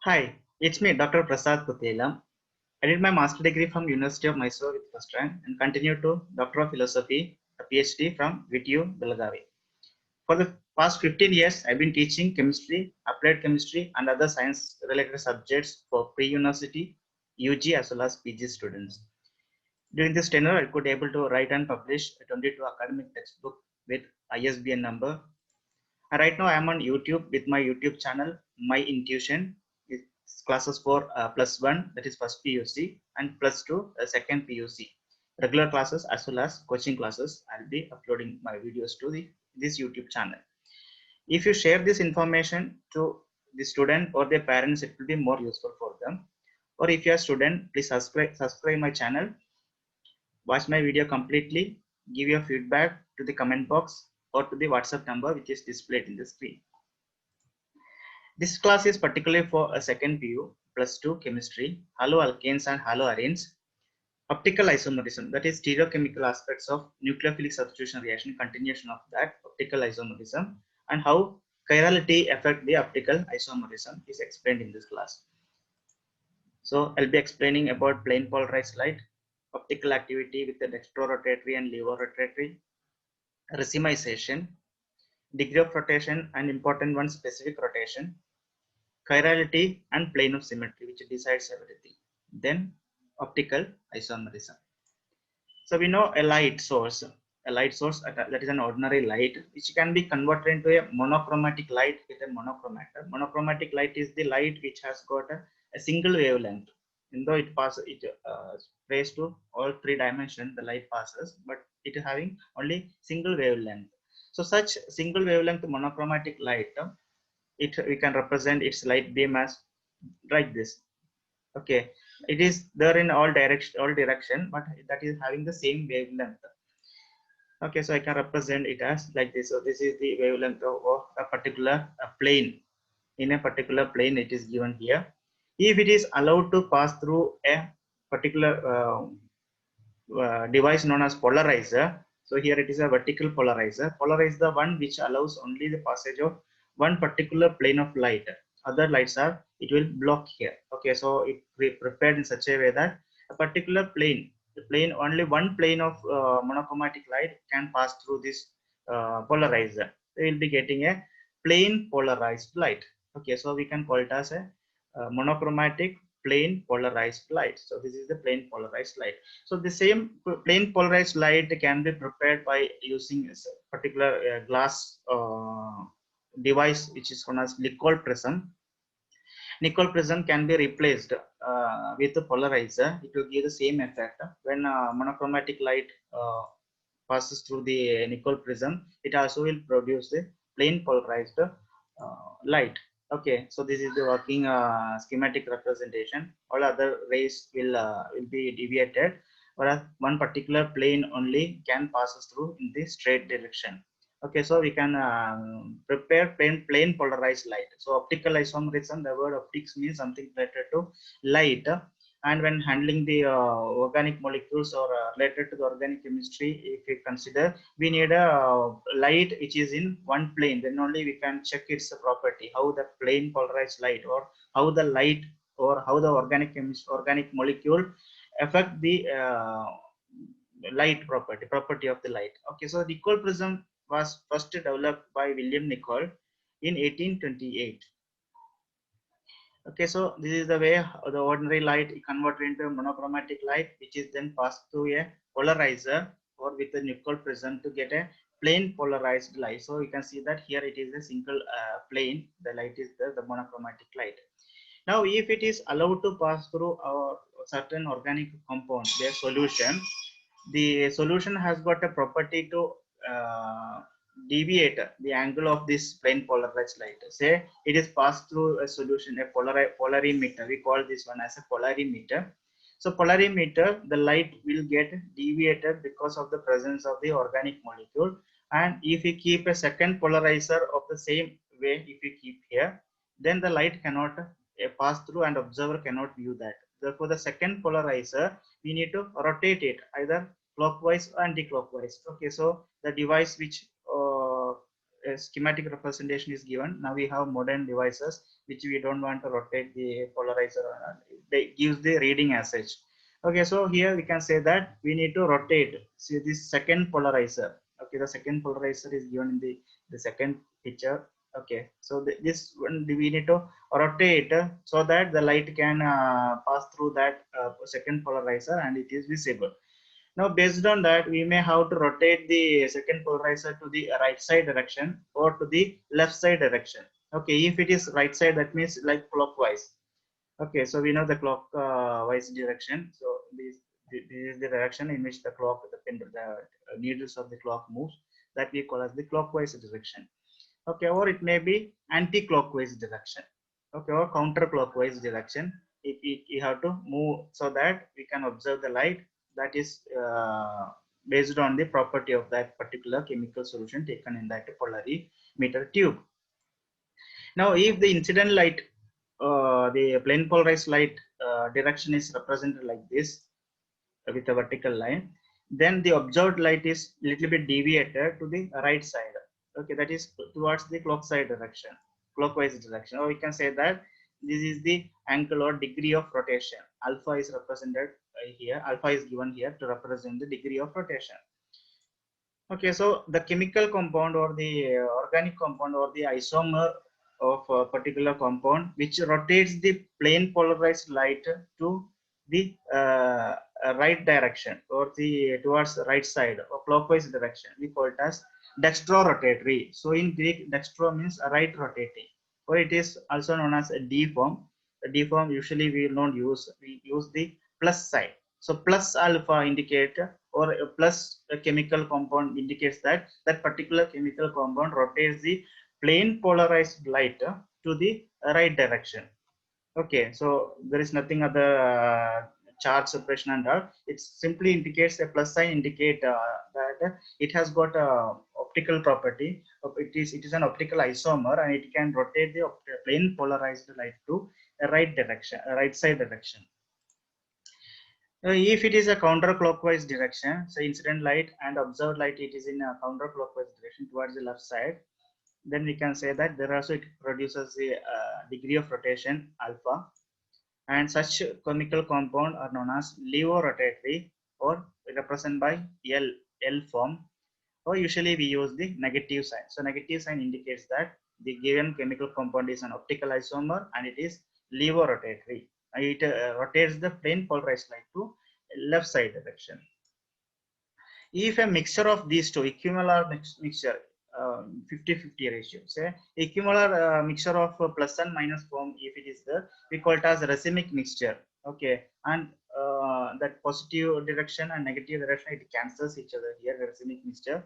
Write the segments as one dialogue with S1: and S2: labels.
S1: Hi, it's me, Dr. Prasad Putelam. I did my master degree from University of Mysore with first rank and continue to Doctor of Philosophy, a PhD from VTU, Belagavi. For the past 15 years, I've been teaching chemistry, applied chemistry, and other science-related subjects for pre-university, UG as well as PG students. During this tenure, I could able to write and publish a 22 academic textbook with ISBN number. And right now, I'm on YouTube with my YouTube channel, My Intuition. It's classes for plus one, that is first PUC, and plus two, second PUC. Regular classes as well as coaching classes. I'll be uploading my videos to this YouTube channel. If you share this information to the student or their parents, it will be more useful for them. Or if you're a student, please subscribe my channel, watch my video completely, give your feedback to the comment box or to the WhatsApp number which is displayed in the screen. This class is particularly for a second PU plus 2 chemistry, haloalkanes and haloarenes, optical isomerism, that is stereochemical aspects of nucleophilic substitution reaction, continuation of that optical isomerism, and how chirality affect the optical isomerism is explained in this class. So I'll be explaining about plane polarized light, optical activity with the dextrorotatory and levorotatory, racemization, degree of rotation and important one specific rotation, chirality and plane of symmetry which decides everything. Then optical isomerism. So we know a light source that is an ordinary light which can be converted into a monochromatic light with a monochromator. Monochromatic light is the light which has got a single wavelength. Even though it sprays to all three dimensions, the light passes, but it is having only single wavelength. So such single wavelength monochromatic light, it we can represent its light beam as like this. Okay, it is there in all direction, but that is having the same wavelength. Okay, so I can represent it as like this. So this is the wavelength of a particular plane. In a particular plane it is given here. If it is allowed to pass through a particular device known as polarizer, so here it is a vertical polarizer. Polarizer is the one which allows only the passage of one particular plane of light. Other lights are, it will block here. Okay, so it prepared in such a way that a particular plane, the plane, only one plane of monochromatic light can pass through this polarizer. We will be getting a plane polarized light. Okay, so we can call it as a monochromatic plane polarized light. So this is the plane polarized light. So the same plane polarized light can be prepared by using a particular glass device which is known as Nicholl prism. Nicholl prism can be replaced with the polarizer. It will give the same effect. When monochromatic light passes through the Nicholl prism, it also will produce the plane polarized light. Okay, so this is the working schematic representation. All other rays will be deviated, whereas one particular plane only can passes through in the straight direction. Okay, so we can prepare plane polarized light. So optical isomerism, the word optics means something related to light. And when handling the organic molecules or related to the organic chemistry, if we consider, we need a light which is in one plane, then only we can check its property, how the plane polarized light, or how the light, or how the organic molecule affect the light property of the light. Okay, so Nicholl prism was first developed by William Nicholl in 1828. Okay, so this is the way the ordinary light converted into monochromatic light, which is then passed through a polarizer or with a Nicholl prism to get a plane polarized light. So you can see that here it is a single plane, the light is the monochromatic light. Now if it is allowed to pass through our certain organic compound, their solution, the solution has got a property to uh, deviate the angle of this plane polarized light. Say it is passed through a solution, a polarimeter. We call this one as a polarimeter. So polarimeter, the light will get deviated because of the presence of the organic molecule. And if we keep a second polarizer of the same way, if we keep here, then the light cannot pass through and observer cannot view that. Therefore, the second polarizer, we need to rotate it either clockwise or anti-clockwise. Okay, so the device which schematic representation is given. Now we have modern devices which we don't want to rotate the polarizer. They gives the reading as such. Okay, so here we can say that we need to rotate. See this second polarizer. Okay, the second polarizer is given in the second picture. Okay, so this one we need to rotate so that the light can pass through that second polarizer and it is visible. Now, based on that, we may have to rotate the second polarizer to the right side direction or to the left side direction. Okay, if it is right side, that means like clockwise. Okay, so we know the clockwise direction. So this is the direction in which the clock, the needles of the clock moves. That we call as the clockwise direction. Okay, or it may be anti-clockwise direction. Okay, or counterclockwise direction. You have to move so that we can observe the light that is based on the property of that particular chemical solution taken in that polarimeter tube. Now, if the incident light, the plane polarized light direction is represented like this with a vertical line, then the observed light is little bit deviated to the right side. Okay, that is towards the clockwise direction. Or we can say that this is the angle or degree of rotation. Alpha is represented here. Alpha is given here to represent the degree of rotation. Okay, so the chemical compound or the organic compound or the isomer of a particular compound which rotates the plane polarized light to the right direction or the towards the right side or clockwise direction, we call it as dextrorotatory. So in Greek, dextro means right rotating, or it is also known as a D form. The D form usually we don't use, we use the plus side. So plus alpha indicate or a plus a chemical compound indicates that that particular chemical compound rotates the plane polarized light to the right direction. Okay, so there is nothing other charge separation and all. It simply indicates a plus sign indicate that it has got a optical property. It is an optical isomer and it can rotate the plane polarized light to a right direction, a right side direction. If it is a counterclockwise direction, so incident light and observed light, it is in a counterclockwise direction towards the left side, then we can say that there also it produces the degree of rotation alpha, and such chemical compound are known as levorotatory or represented by L form, or usually we use the negative sign. So negative sign indicates that the given chemical compound is an optical isomer and it is levorotatory. It rotates the plane polarized light to left side direction. If a mixture of these two, equimolar mixture, 50-50 ratio, say equimolar mixture of plus and minus form, if it is there, we call it as racemic mixture. Okay, and that positive direction and negative direction, it cancels each other here, racemic mixture.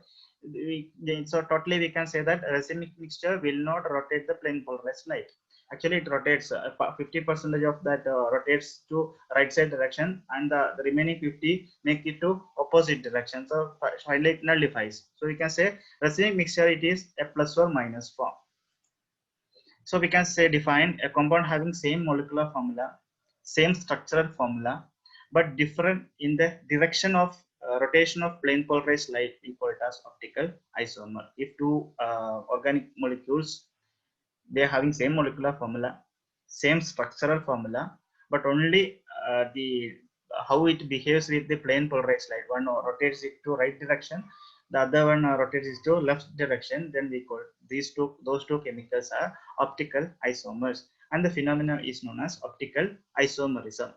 S1: So totally we can say that racemic mixture will not rotate the plane polarized light. Actually it rotates 50% of that rotates to right side direction, and the remaining 50 make it to opposite direction, so finally it nullifies. So we can say racemic mixture, it is a plus or minus form. So we can say define a compound having same molecular formula, same structural formula, but different in the direction of rotation of plane polarized light, we call it as optical isomer. If two organic molecules, they are having same molecular formula, same structural formula, but only the how it behaves with the plane polarized light. One rotates it to right direction, the other one rotates it to left direction. Then we call those two chemicals are optical isomers, and the phenomenon is known as optical isomerism.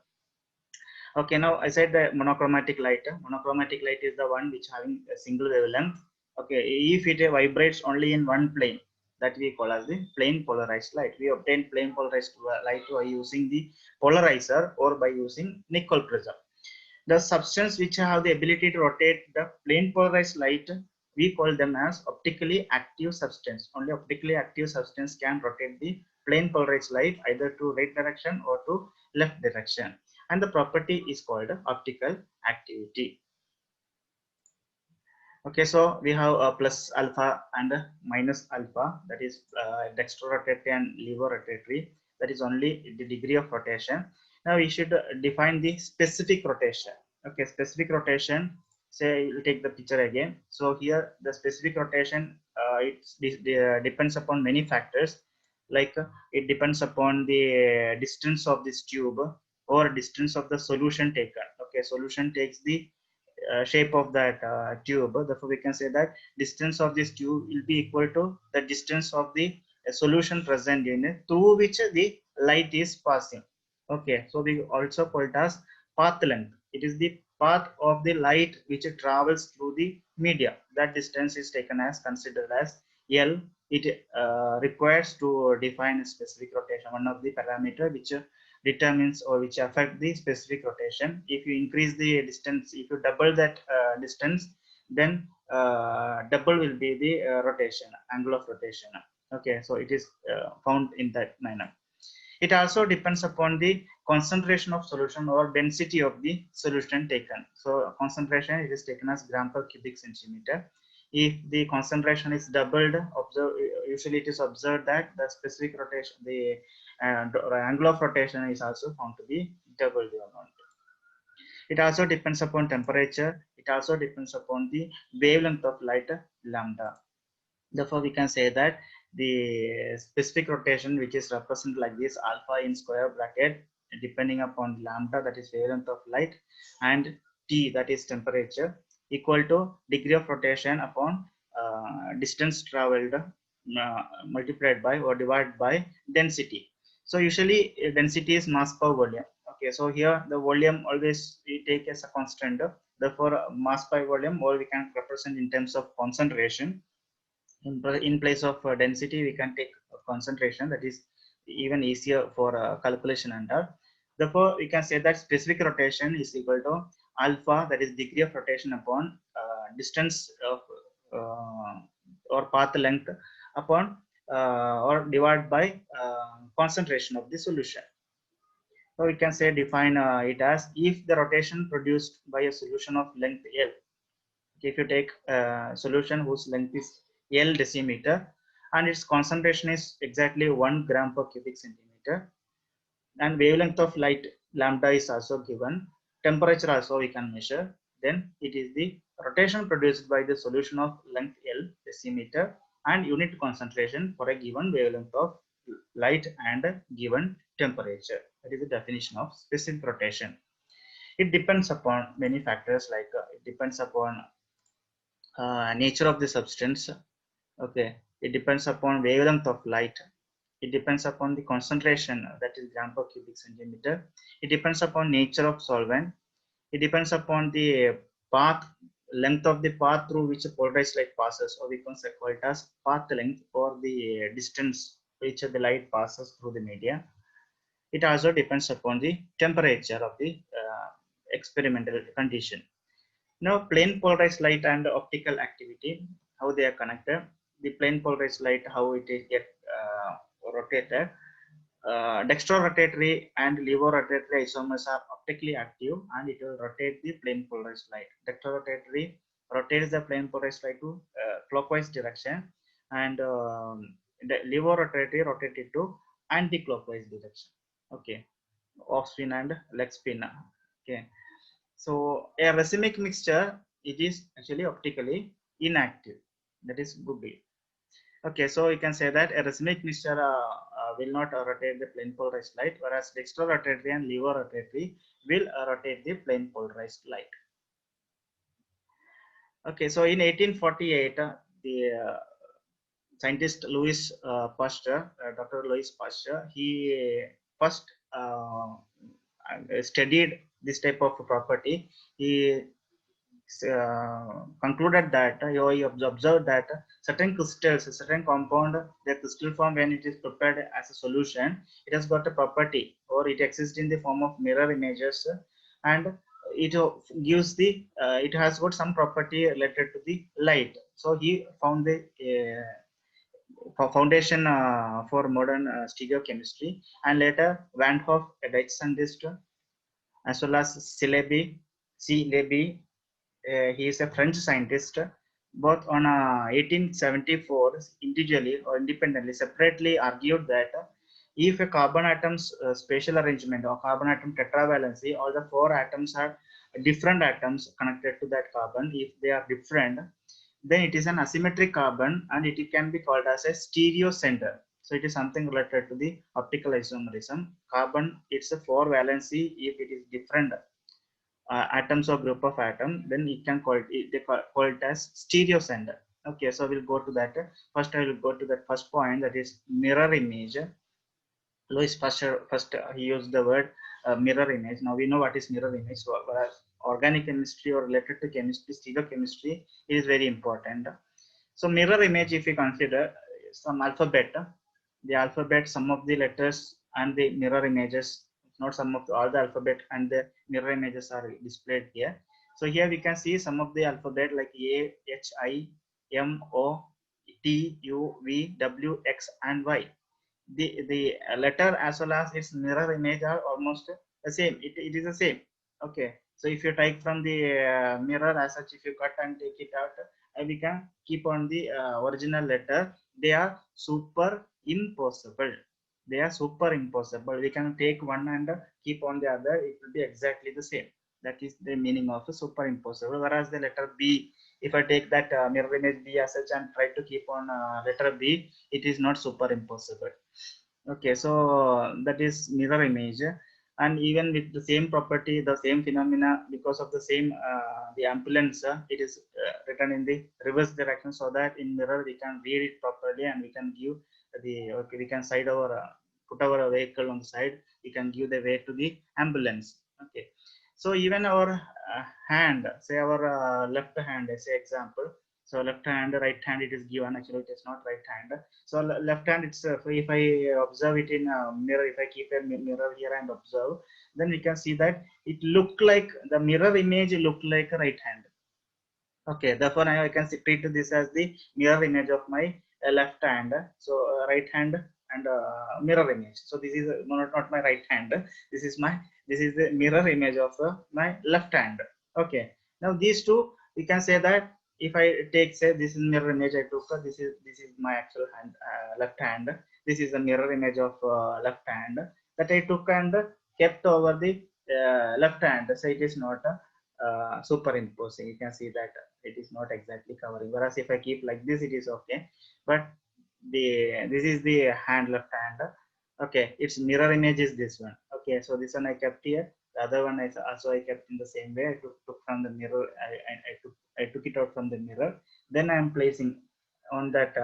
S1: Okay, now I said the monochromatic light. Monochromatic light is the one which having a single wavelength. Okay, if it vibrates only in one plane, that we call as the plane polarized light. We obtain plane polarized light by using the polarizer or by using nickel prism. The substance which have the ability to rotate the plane polarized light, we call them as optically active substance. Only optically active substance can rotate the plane polarized light either to right direction or to left direction, and the property is called optical activity. Okay, so we have a plus alpha and a minus alpha, that is dextrorotatory and levorotatory, that is only the degree of rotation. Now we should define the specific rotation. Okay, specific rotation, say we'll take the picture again. So here the specific rotation depends upon many factors, like it depends upon the distance of this tube or distance of the solution taken. Okay, solution takes the shape of that tube. Therefore, we can say that distance of this tube will be equal to the distance of the solution present in it through which the light is passing. Okay, so we also call it as path length. It is the path of the light which travels through the media. That distance is taken as considered as L. It requires to define a specific rotation, one of the parameter which determines or which affect the specific rotation. If you increase the distance, if you double that distance, then double will be the rotation, angle of rotation. Okay, so it is found in that manner. It also depends upon the concentration of solution or density of the solution taken. So concentration, it is taken as gram per cubic centimeter. If the concentration is doubled, usually it is observed that the specific rotation, the angle of rotation is also found to be double the amount. It also depends upon temperature. It also depends upon the wavelength of light lambda. Therefore, we can say that the specific rotation, which is represented like this, alpha in square bracket, depending upon lambda, that is wavelength of light, and T, that is temperature, equal to degree of rotation upon distance traveled multiplied by or divided by density. So usually density is mass per volume. Okay, so here the volume always we take as a constant. Therefore, mass by volume, or we can represent in terms of concentration. In place of density, we can take concentration. That is even easier for calculation and all. Therefore, we can say that specific rotation is equal to alpha, that is degree of rotation, upon distance of or path length upon or divided by concentration of the solution. So we can say define it as if the rotation produced by a solution of length L. If you take a solution whose length is L decimeter and its concentration is exactly 1 gram per cubic centimeter, and wavelength of light lambda is also given, temperature also we can measure, then it is the rotation produced by the solution of length L decimeter and unit concentration for a given wavelength of light and given temperature. That is the definition of specific rotation. It depends upon many factors, like it depends upon nature of the substance. Okay, it depends upon wavelength of light. It depends upon the concentration, that is gram per cubic centimeter. It depends upon nature of solvent. It depends upon the path length of the path through which a polarized light passes, or we can call it as path length, or the distance which the light passes through the media. It also depends upon the temperature of the experimental condition. Now, plane polarized light and optical activity, how they are connected. The plane polarized light, how it is get rotated. Dextrorotatory and levorotatory isomers are optically active, and it will rotate the plane polarized light. Dextrorotatory rotates the plane polarized light to clockwise direction, and the levorotatory rotate it to anti-clockwise direction. Okay, off spin and leg spin. Okay, so a racemic mixture, it is actually optically inactive. That is good. Okay, so you can say that a racemic mixture will not rotate the plane polarized light, whereas dextrorotatory and levorotatory will rotate the plane polarized light. Okay, so in 1848, the scientist Louis Pasteur, Dr. Louis Pasteur, he first studied this type of property. He concluded that he observed that certain crystals, certain compound, the crystal form, when it is prepared as a solution, it has got a property, or it exists in the form of mirror images, and it gives the it has got some property related to the light. So he found the foundation for modern stereochemistry, and later Van Hoff, a Dutch scientist, as well as Celebi, he is a French scientist. Both on 1874, individually or independently, separately argued that if a carbon atom's spatial arrangement or carbon atom tetravalency, all the 4 atoms are different atoms connected to that carbon. If they are different, then it is an asymmetric carbon and it can be called as a stereo center. So it is something related to the optical isomerism. Carbon, it's a 4 valency. If it is different atoms or group of atom, then it can call it, call it as stereo center. Okay, so we'll go to that. First I will go to that first point, that is mirror image. Louis first he used the word mirror image. Now we know what is mirror image. So whereas organic chemistry or related to chemistry, stereochemistry is very important. So mirror image, if we consider some alphabet, the alphabet, some of the letters and the mirror images, not some of the, all the alphabet and the mirror images are displayed here. So here we can see some of the alphabet like A, H, I, M, O, T, U, V, W, X and Y. The letter as well as its mirror image are almost the same. It is the same. Okay, so if you take from the mirror as such, if you cut and take it out, we can keep on the original letter. They are super impossible. They are super impossible. We can take one and keep on the other, it will be exactly the same. That is the meaning of super impossible. Whereas the letter B, if I take that mirror image B as such and try to keep on letter B, it is not super impossible. Okay, so that is mirror image. And even with the same property, the same phenomena, because of the same the ambulance, it is written in the reverse direction, so that in mirror we can read it properly and we can give the, okay, we can side our put our vehicle on the side, we can give the way to the ambulance. Okay, so even our hand, say our left hand, say example, so left hand, right hand, it is given. Actually it is not right hand. So left hand, it's if I observe it in a mirror, if I keep a mirror here and observe, then we can see that it look like the mirror image look like a right hand. Okay, therefore now I can treat this as the mirror image of my left hand. So right hand and mirror image. So this is not my right hand. This is my, this is the mirror image of my left hand. Okay. Now these two, we can say that if I take, say this is mirror image I took, this is my actual hand, left hand. This is the mirror image of left hand that I took and kept over the left hand. So it is not superimposing. You can see that it is not exactly covering. Whereas if I keep like this, it is okay. But this is the hand, left hand. Okay, its mirror image is this one. Okay, so this one I kept here. The other one is also I kept in the same way. I took from the mirror. I took it out from the mirror. Then I am placing on that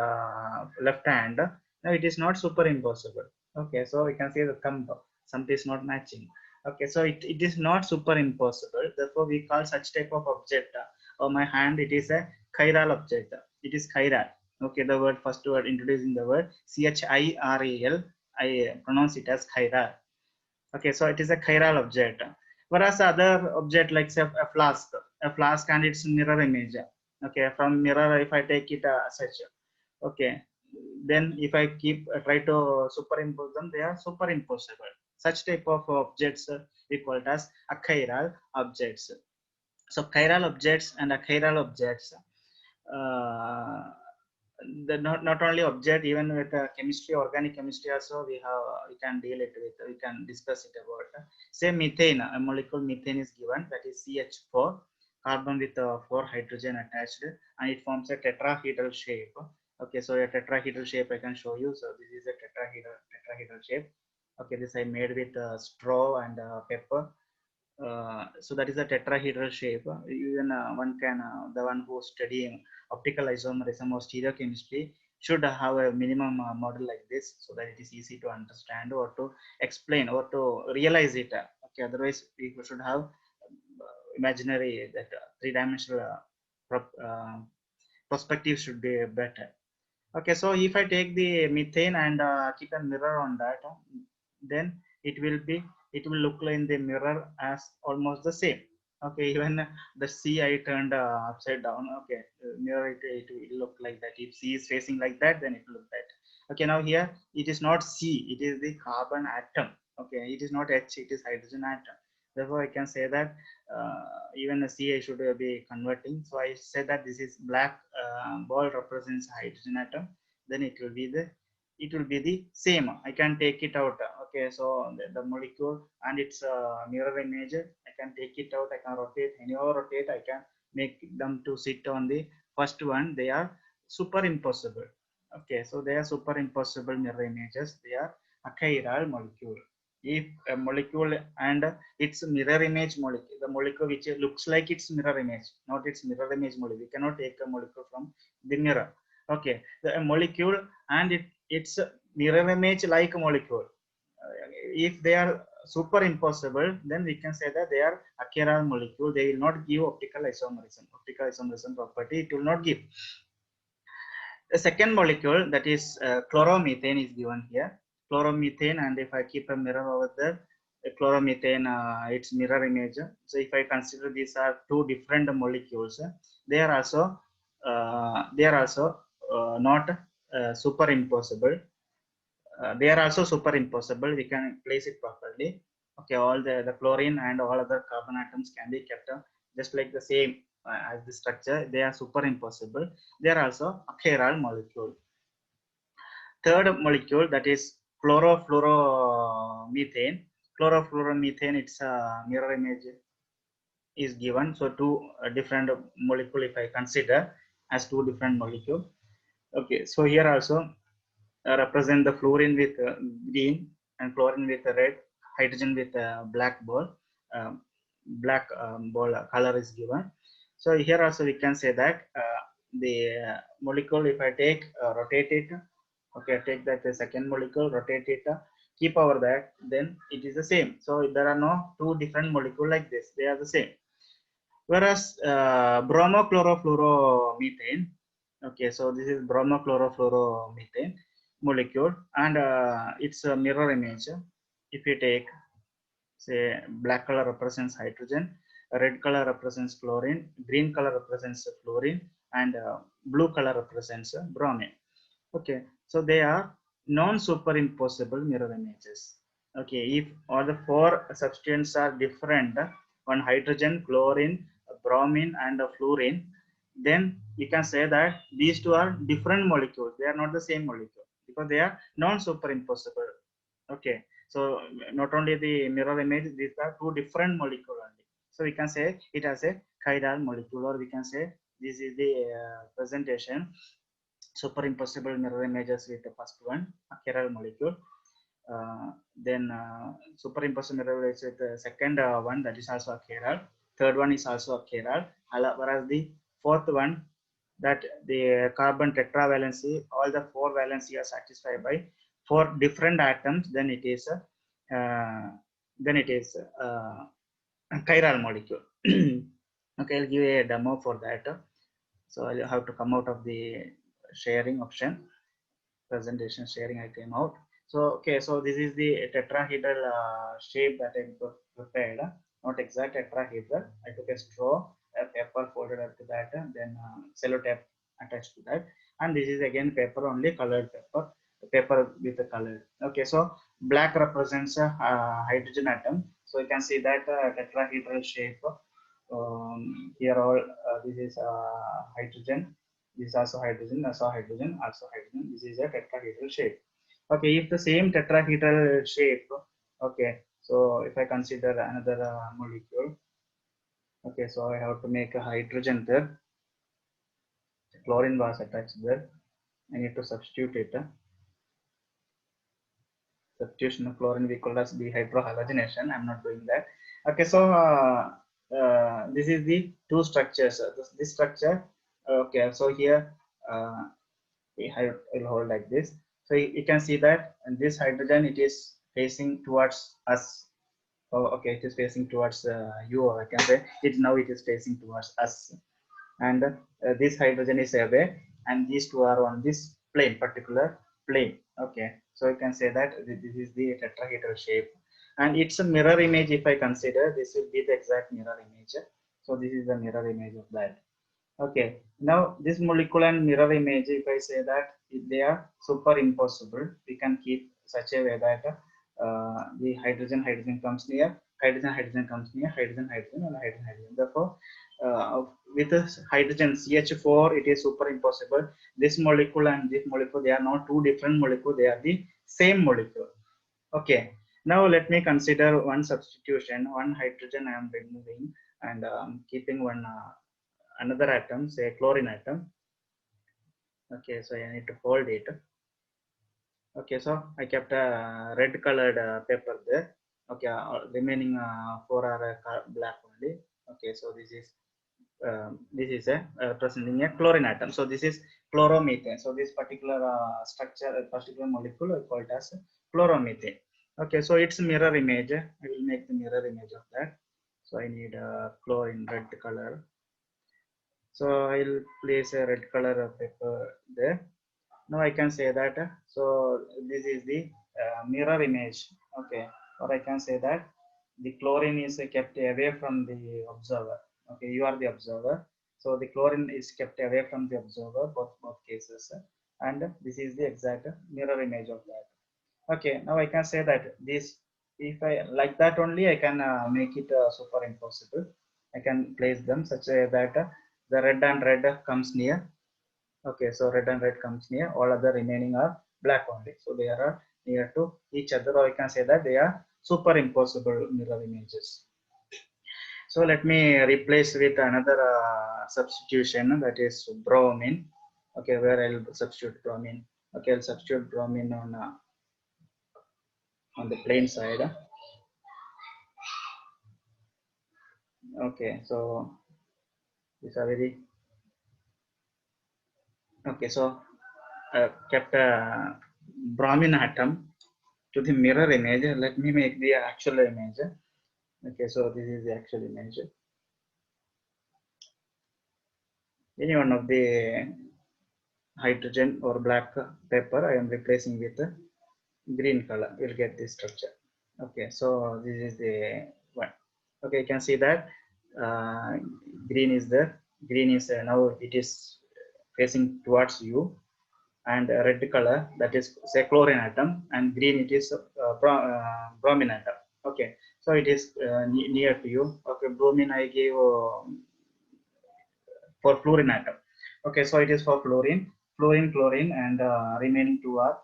S1: left hand. Now it is not superimposable. Okay, so we can see the thumb. Thumb is not matching. Okay, so it is not superimposable. Therefore, we call such type of object or my hand, it is a chiral object. It is chiral. Okay, the word, first word introducing the word chiral, I pronounce it as chiral. Okay, so it is a chiral object. Whereas other object like say a flask and its mirror image. Okay, from mirror if I take it such. Okay, then if I keep try to superimpose them, they are superimposable. Such type of objects we call it as achiral objects. So chiral objects and achiral objects, uh, the not only object, even with chemistry, organic chemistry also we can deal it with, we can discuss it about. Say methane, a molecule methane is given, that is CH4, carbon with 4 hydrogen attached, and it forms a tetrahedral shape. Okay, so a tetrahedral shape I can show you. So this is a tetrahedral shape. Okay, this I made with straw and pepper. So that is a tetrahedral shape. Even one can, the one who is studying optical isomerism or stereochemistry should have a minimum model like this, so that it is easy to understand or to explain or to realize it. Okay, otherwise we should have imaginary, that three-dimensional perspective should be better. Okay, so if I take the methane and keep a mirror on that, then it will be, it will look like in the mirror as almost the same. Okay, even the sea I turned upside down. Okay, mirror, it will look like that. If sea is facing like that, then it will look that. Okay, now here it is not C, it is the carbon atom. Okay, it is not H, it is hydrogen atom. Therefore, I can say that even a C I should be converting. So I said that this is black ball represents hydrogen atom. Then it will be the, it will be the same. I can take it out. Okay, so the molecule and its mirror image, I can take it out. I can rotate, anyhow rotate. I can make them to sit on the First one, they are superimposable. Okay, so they are superimposable mirror images. They are achiral molecule. If a molecule and its mirror image molecule, the molecule which looks like its mirror image, not its mirror image molecule. We cannot take a molecule from the mirror. Okay, the molecule and its mirror image like a molecule. If they are superimposable, then we can say that they are achiral molecule. They will not give optical isomerism. Optical isomerism property it will not give. The second molecule, that is chloromethane, is given here. Chloromethane, and if I keep a mirror over there, chloromethane, its mirror image. So if I consider these are two different molecules, they are also not superimposable. They are also superimposable. We can place it properly. Okay, all the chlorine and all other carbon atoms can be kept just like the same as the structure. They are superimposable. They are also achiral molecule. Third molecule, that is chlorofluoromethane. Chlorofluoromethane, its mirror image is given. So two different molecule if I consider as two different molecule. Okay, so here also represent the fluorine with green and chlorine with red, hydrogen with black ball. Um, black ball color is given. So here also we can say that the molecule, if I take rotate it, okay, take that the second molecule, rotate it, keep over that, then it is the same. So there are no two different molecule like this, they are the same. Whereas bromochlorofluoromethane, okay, so this is bromochlorofluoromethane molecule, and its a mirror image. If you take, say, black color represents hydrogen, red color represents chlorine, green color represents fluorine, and blue color represents bromine. Okay, so they are non-superimposable mirror images. Okay, if all the four substances are different, one hydrogen, chlorine, bromine, and fluorine, then you can say that these two are different molecules. They are not the same molecule because they are non-superimposable. Okay, so not only the mirror image, these are two different molecules only. So we can say it as a chiral molecule, or we can say this is the presentation superimposable mirror images with the first one, a chiral molecule. Then superimposable mirror images with the second one, that is also a chiral. Third one is also a chiral. Whereas the fourth one, that the carbon tetravalency, all the four valency are satisfied by four different atoms, then it is uh, then it is a chiral molecule. Okay, I'll give a demo for that. So I'll have to come out of the sharing option, presentation sharing. I came out. So okay, so this is the tetrahedral shape that I prepared. Not exact tetrahedral. I took a straw, a paper folded up to that, then cellotape attached to that, and this is again paper, only colored paper with the color. Okay, so black represents a hydrogen atom. So you can see that tetrahedral shape. Here all this is hydrogen, this is also hydrogen, also hydrogen, also hydrogen. This is a tetrahedral shape. Okay, if the same tetrahedral shape, okay, so if I consider another molecule, okay, so I have to make a hydrogen there. Chlorine was attached there. I need to substitute it. Substitution of chlorine we call as dehydrohalogenation. I'm not doing that. Okay, so this is the two structures. This structure. Okay, so here I will hold like this. So you can see that this hydrogen, it is facing towards us. Oh, okay, it is facing towards you, or I can say it now it is facing towards us, and this hydrogen is away, and these two are on this plane, particular plane. Okay, so you can say that this is the tetrahedral shape, and it's a mirror image. If I consider, this will be the exact mirror image. So this is the mirror image of that. Okay, now this molecule and mirror image, if I say that if they are superimposable, we can keep such a way that the hydrogen comes near, hydrogen comes near, hydrogen and hydrogen. Therefore, with this hydrogen CH4, it is superimposable. This molecule and this molecule, they are not two different molecules, they are the same molecule. Okay, now let me consider one substitution. One hydrogen I am removing and keeping one another atom, say chlorine atom. Okay, so I need to fold it. Okay, so I kept a red colored paper there. Okay, remaining four are black only. Okay, so this is a representing a chlorine atom. So this is chloromethane. So this particular structure, particular molecule, I call it as chloromethane. Okay, so it's mirror image. I will make the mirror image of that. So I need chlorine red color. So I'll place a red color paper there. Now I can say that. So this is the mirror image. Okay, or I can say that the chlorine is kept away from the observer. Okay, you are the observer. So the chlorine is kept away from the observer, both cases, and this is the exact mirror image of that. Okay, now I can say that this, if I like that only, I can make it superimposable. I can place them such a that the red and red comes near. Okay, so red and red comes near, all other remaining are black only. So they are near to each other, or I can say that they are superimposable mirror images. So let me replace with another substitution, that is bromine. Okay, where I'll substitute bromine. Okay, I'll substitute bromine on the plain side. Okay, so these are very okay. So kept a bromine atom to the mirror image. Let me make the actual image. Okay, so this is the actual image. Any one of the hydrogen or black paper I am replacing with green color, we'll get this structure. Okay, so this is the one. Okay, you can see that uh, green is there. Green is now it is facing towards you, and red color, that is say chlorine atom, and green it is bromine atom. Okay, so it is near to you. Okay, bromine I gave for fluorine atom. Okay, so it is for chlorine, and remaining two are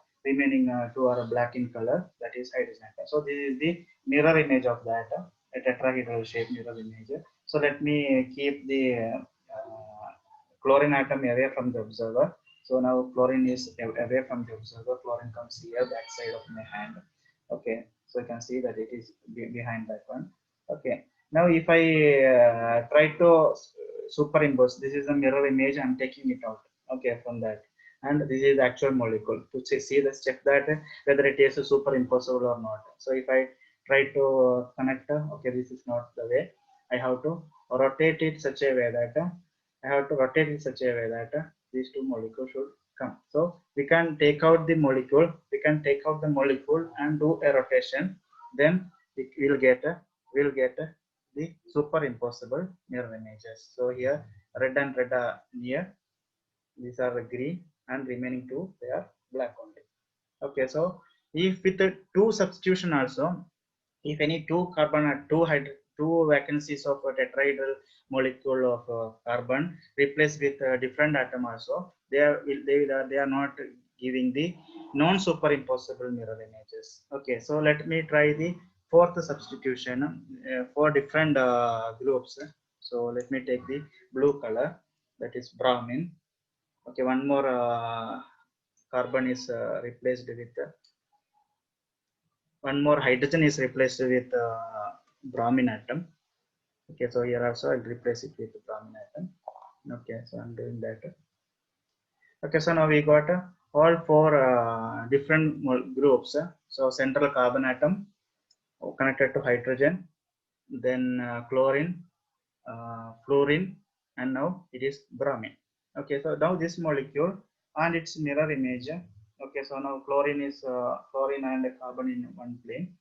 S1: black in color, that is hydrogen atom. So this is the mirror image of that, a tetrahedral shape mirror image. So let me keep the chlorine atom away from the observer. So now chlorine is away from the observer. Chlorine comes here, back side of my hand. Okay, so you can see that it is behind that one. Okay, now if I try to superimpose, this is the mirror image, I'm taking it out. Okay, from that, and this is the actual molecule to see the check that whether it is superimposable or not. So if I try to connect, okay, this is not the way. I have to rotate it such a way that these two molecules should come. So we can take out the molecule, and do a rotation. Then we will get the superimposable mirror images. So here red and red are near, these are green, and remaining two they are black only. Okay, so if with the two substitution also, if any two carbon or two vacancies of a tetrahedral molecule of carbon replaced with a different atom also, they are not giving the non superimposable mirror images. Okay, so let me try the fourth substitution for different groups. So let me take the blue color, that is bromine. Okay, one more carbon is replaced with one more hydrogen is replaced with bromine atom. Okay, so here also I'll replace it with bromine atom. Okay, so I'm doing that. Okay, so now we got all four different groups. So central carbon atom connected to hydrogen, then chlorine, fluorine, and now it is bromine. Okay, so now this molecule and its mirror image. Okay, so now chlorine and carbon in one plane.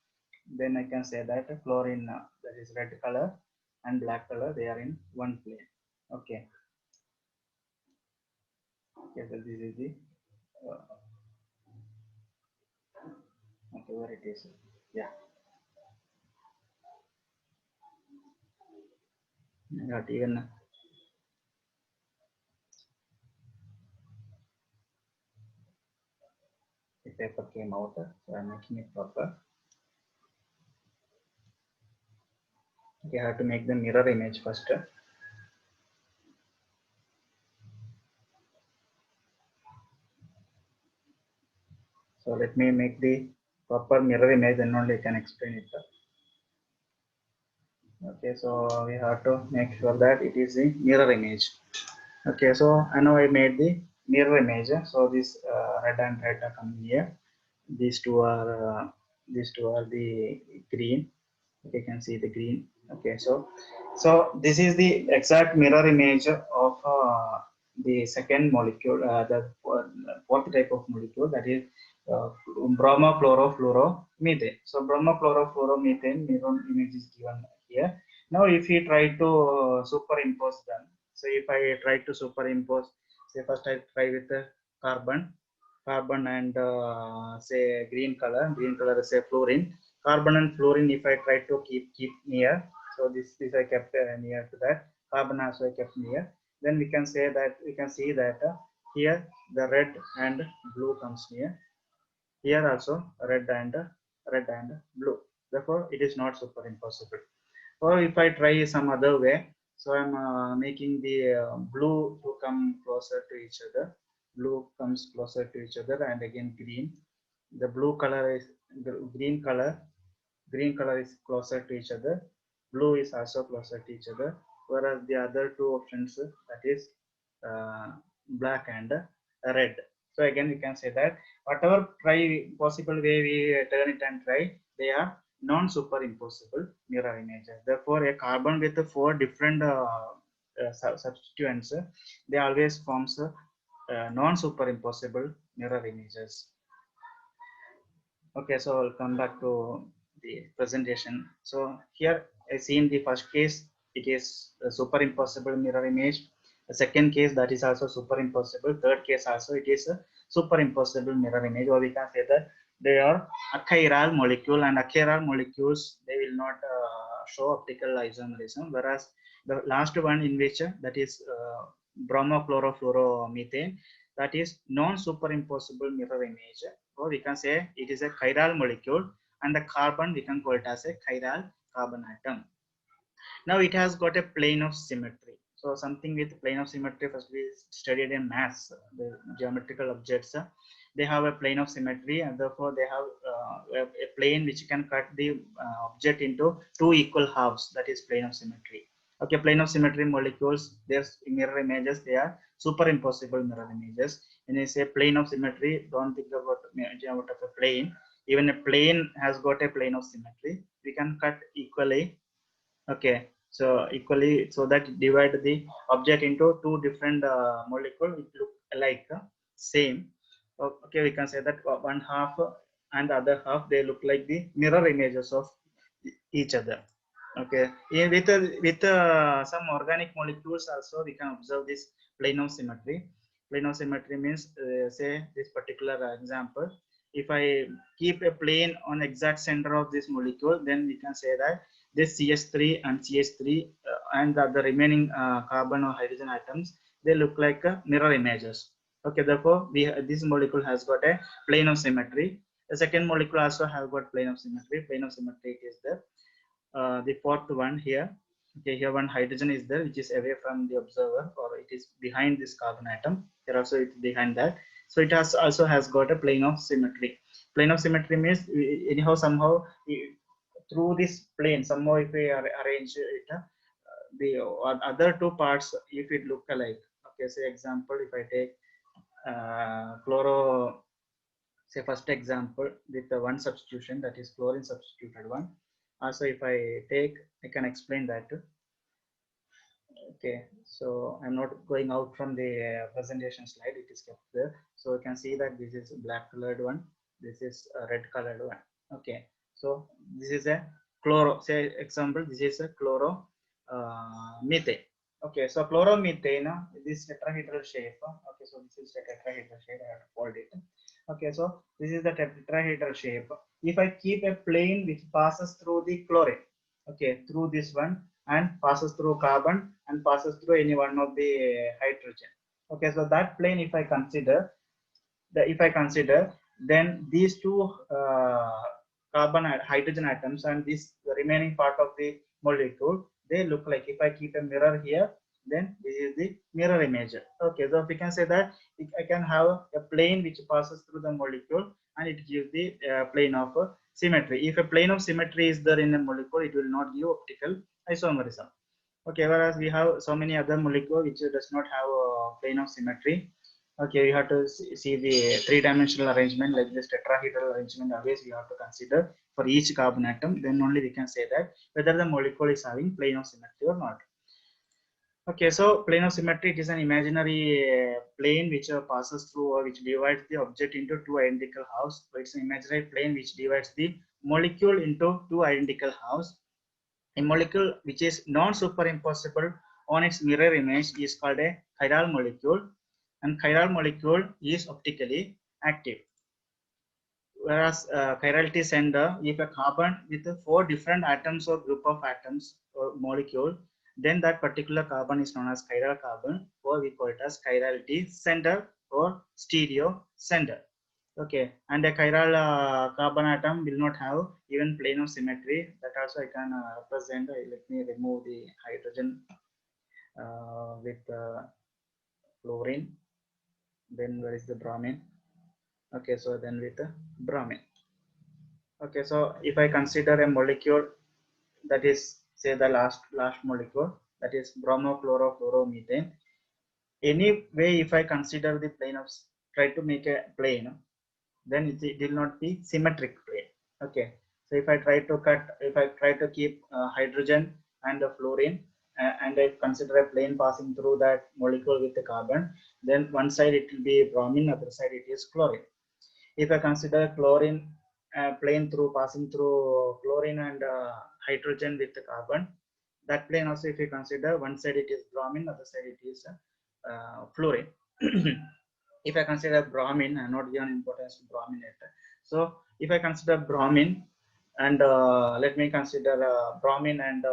S1: Then I can say that chlorine, that is red color, and black color, they are in one plane. Okay, okay, so this is the okay, where it is. Yeah, not even the paper came out, so I'm making it proper. Okay, I have to make the mirror image first. let me make the proper mirror image, then only I can explain it. Okay, so we have to make sure that it is the mirror image. Okay, so I know I made the mirror image. So this red and red are coming here. These two are the green. Okay, you can see the green. Okay, so this is the exact mirror image of the second molecule, the fourth type of molecule, that is uh, bromochlorofluoromethane. So bromochlorofluoromethane mirror image is given here. Now if we try to superimpose them, so if I try to superimpose, say first I try with the carbon and say green color is say fluorine. Carbon and fluorine, if I try to keep near, so this I kept near to that. Carbon also I kept near. Then we can see that here the red and blue comes near. Here also red and blue. Therefore, it is not superimposable. Or if I try some other way, so I'm making the blue to come closer to each other. Blue comes closer to each other, and again green. The blue color is the green color is closer to each other. Blue is also closer to each other, whereas the other two options, that is uh, black and red. So again we can say that whatever try possible way we turn it and try, they are non-superimposable mirror images. Therefore, a carbon with four different substituents, they always forms non-superimposable mirror images. Okay, so I'll come back to the presentation. So here I see in the first case, it is a superimposable mirror image. The second case, that is also superimposable. Third case also, it is a superimposable mirror image, or we can say that they are achiral molecule, and achiral molecules, they will not show optical isomerism, whereas the last one in which that is bromochlorofluoromethane, that is non-superimposable mirror image, or we can say it is a chiral molecule, and the carbon we can call it as a chiral carbon atom. Now it has got a plane of symmetry. So something with plane of symmetry, first we studied in maths, the geometrical objects, they have a plane of symmetry, and therefore they have a plane which can cut the object into two equal halves, that is plane of symmetry. Okay, plane of symmetry molecules, their mirror images, they are superimposable mirror images. When you say plane of symmetry, don't think about a plane. Even a plane has got a plane of symmetry. We can cut equally. Okay, so equally, so that divide the object into two different molecule which look alike, same. Okay, we can say that one half and the other half, they look like the mirror images of each other. Okay, with some organic molecules also we can observe this plane of symmetry. Plane of symmetry means, say this particular example, if I keep a plane on exact center of this molecule, then we can say that this CH3 and CH3 and the remaining carbon or hydrogen atoms, they look like mirror images. Okay, therefore this molecule has got a plane of symmetry. The second molecule also has got plane of symmetry. Plane of symmetry is there. The fourth one here. Okay, here one hydrogen is there, which is away from the observer, or it is behind this carbon atom. Here also it's behind that. So it has also has got a plane of symmetry. Plane of symmetry means anyhow somehow through this plane, somehow if we arrange it, the other two parts, if it look alike. Okay, say example, if I take chloro, say first example with the one substitution, that is chlorine substituted one. Also if I take, I can explain that too. Okay, so I'm not going out from the presentation slide, it is kept there. So you can see that this is black colored one, this is a red colored one. Okay, so this is a chloro, say example, this is a chloro methane. Okay, so chloromethane, this tetrahedral shape. Okay, so this is a tetrahedral shape, I have to fold it. Okay, so this is the tetrahedral shape. If I keep a plane which passes through the chlorine, okay, through this one, and passes through carbon and passes through any one of the hydrogen. Okay, so that plane, if I consider, then these two carbon hydrogen atoms and this the remaining part of the molecule, they look like, if I keep a mirror here, then this is the mirror image. Okay, so we can say that I can have a plane which passes through the molecule, and it gives the plane of symmetry. If a plane of symmetry is there in a molecule, it will not give optical isomerism. Okay, whereas we have so many other molecules which does not have a plane of symmetry. Okay, we have to see the three-dimensional arrangement like this tetrahedral arrangement. Always we have to consider for each carbon atom. Then only we can say that whether the molecule is having plane of symmetry or not. Okay, so plane of symmetry, it is an imaginary plane which passes through or which divides the object into two identical halves. So it's an imaginary plane which divides the molecule into two identical halves. A molecule which is non-superimposable on its mirror image is called a chiral molecule, and chiral molecule is optically active. Whereas chirality center, if a carbon with four different atoms or group of atoms or molecule, then that particular carbon is known as chiral carbon, or we call it as chirality center or stereo center. Okay, and a chiral carbon atom will not have even plane of symmetry. That also I can represent. Let me remove the hydrogen with fluorine. Then where is the bromine? Okay, so then with the bromine. Okay, so if I consider a molecule that is say the last molecule, that is bromochlorofluoromethane. Anyway, if I consider the plane of try to make a plane, then it will not be symmetric plane. Okay, so if I try to keep hydrogen and the fluorine and I consider a plane passing through that molecule with the carbon, then one side it will be bromine, other side it is chlorine. If I consider chlorine plane through passing through chlorine and hydrogen with the carbon, that plane also if you consider one side it is bromine, other side it is fluorine. If I consider bromine, I'm not given importance to bromine yet. So if I consider bromine and let me consider bromine and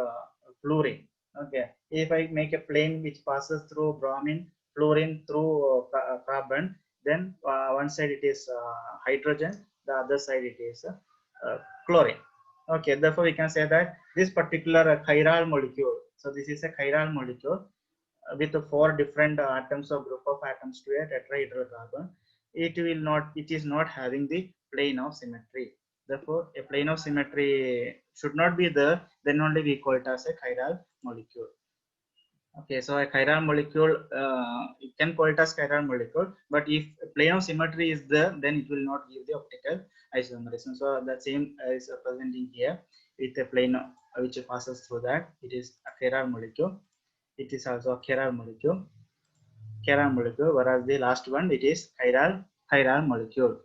S1: fluorine. Okay, if I make a plane which passes through bromine, fluorine through carbon, then one side it is hydrogen, the other side it is chlorine. Okay, therefore we can say that this particular chiral molecule. So this is a chiral molecule with four different atoms or group of atoms to a tetrahedral carbon. It is not having the plane of symmetry. Therefore, a plane of symmetry should not be there. Then only we call it as a chiral molecule. Okay, so a chiral molecule, you can call it as chiral molecule, but if plane of symmetry is there, then it will not give the optical isomerism. So the same is representing here with a plane which passes through that. It is a chiral molecule. It is also a chiral molecule. Whereas the last one it is chiral molecule.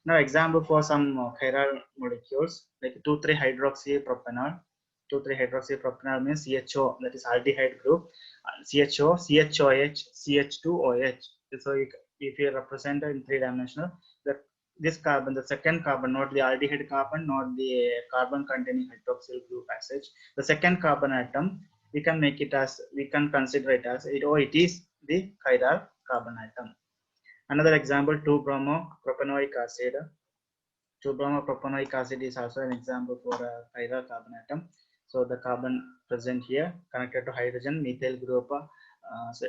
S1: Now example for some chiral molecules like 2,3-hydroxypropanol. 2,3-hydroxypropanol means CHO, that is aldehyde group. CHO, CHOH, CH2OH. So if you represent it in three-dimensional, that this carbon, the second carbon, not the aldehyde carbon, not the carbon containing hydroxyl group as such. The second carbon atom, we can make it as, we can consider it as it is the chiral carbon atom. Another example, 2-bromopropanoic acid. 2-bromopropanoic acid is also an example for a chiral carbon atom. So the carbon present here connected to hydrogen, methyl group,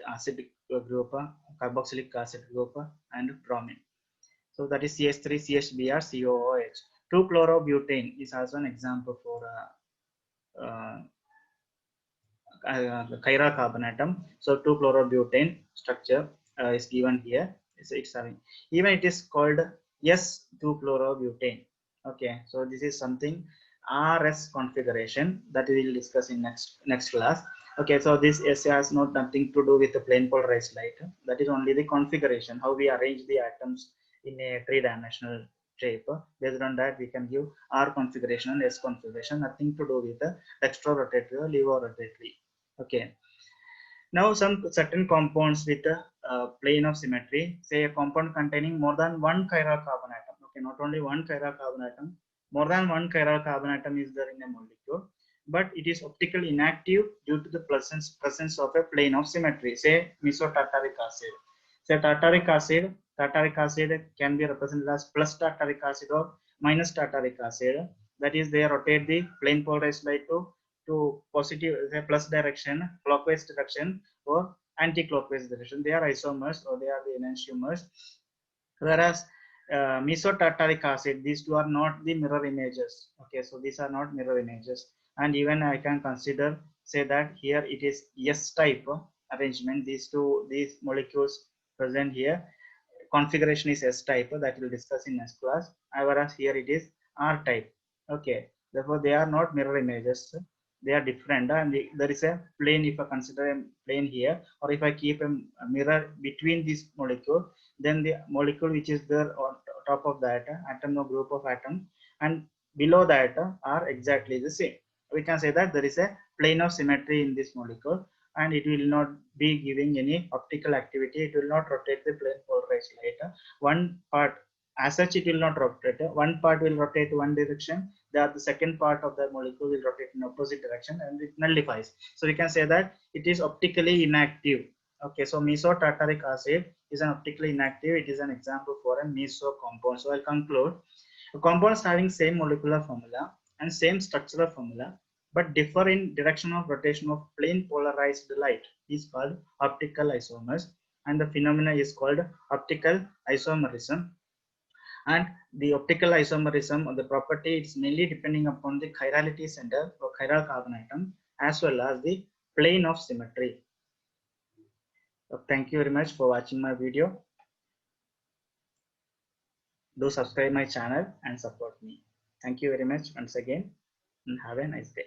S1: acid group, carboxylic acid group, and bromine. So that is CH3, CHBr, COOH. 2-chlorobutane is also an example for chiral carbon atom. So 2-chlorobutane structure is given here. It's having, even it is called S2-chlorobutane. Okay, so this is something RS configuration that we will discuss in next class. Okay, so this S has nothing to do with the plane polarized light. That is only the configuration, how we arrange the atoms in a three-dimensional shape. Based on that, we can give R configuration and S configuration. Nothing to do with the dextrorotatory or levorotatory. Okay. Now some certain compounds with a plane of symmetry, say a compound containing more than one chiral carbon atom. Okay, not only one chiral carbon atom, more than one chiral carbon atom is there in a molecule, but it is optically inactive due to the presence of a plane of symmetry. Say mesotartaric acid. Say tartaric acid can be represented as plus tartaric acid or minus tartaric acid. That is, they rotate the plane polarized light to positive, say plus direction, clockwise direction, or anti-clockwise direction. They are isomers or they are the enantiomers. Whereas mesotartaric acid, these two are not the mirror images. Okay, so these are not mirror images. And even I can consider, say that here it is S type arrangement. These molecules present here, configuration is S type, that we'll discuss in next class. Whereas here it is R type. Okay, therefore they are not mirror images. They are different, and there is a plane. If I consider a plane here, or if I keep a mirror between this molecule, then the molecule which is there on top of that atom or group of atom and below that are exactly the same. We can say that there is a plane of symmetry in this molecule, and it will not be giving any optical activity. It will not rotate the plane polarized light. One part as such it will not rotate. One part will rotate one direction, the second part of the molecule will rotate in opposite direction, and it nullifies. So we can say that it is optically inactive. Okay, so mesotartaric acid is an optically inactive. It is an example for a meso compound. So I'll conclude. Compounds having same molecular formula and same structural formula but differ in direction of rotation of plane polarized light is called optical isomers, and the phenomena is called optical isomerism. And the optical isomerism, the property, is mainly depending upon the chirality center or chiral carbon atom as well as the plane of symmetry. So thank you very much for watching my video. Do subscribe my channel and support me. Thank you very much once again, and have a nice day.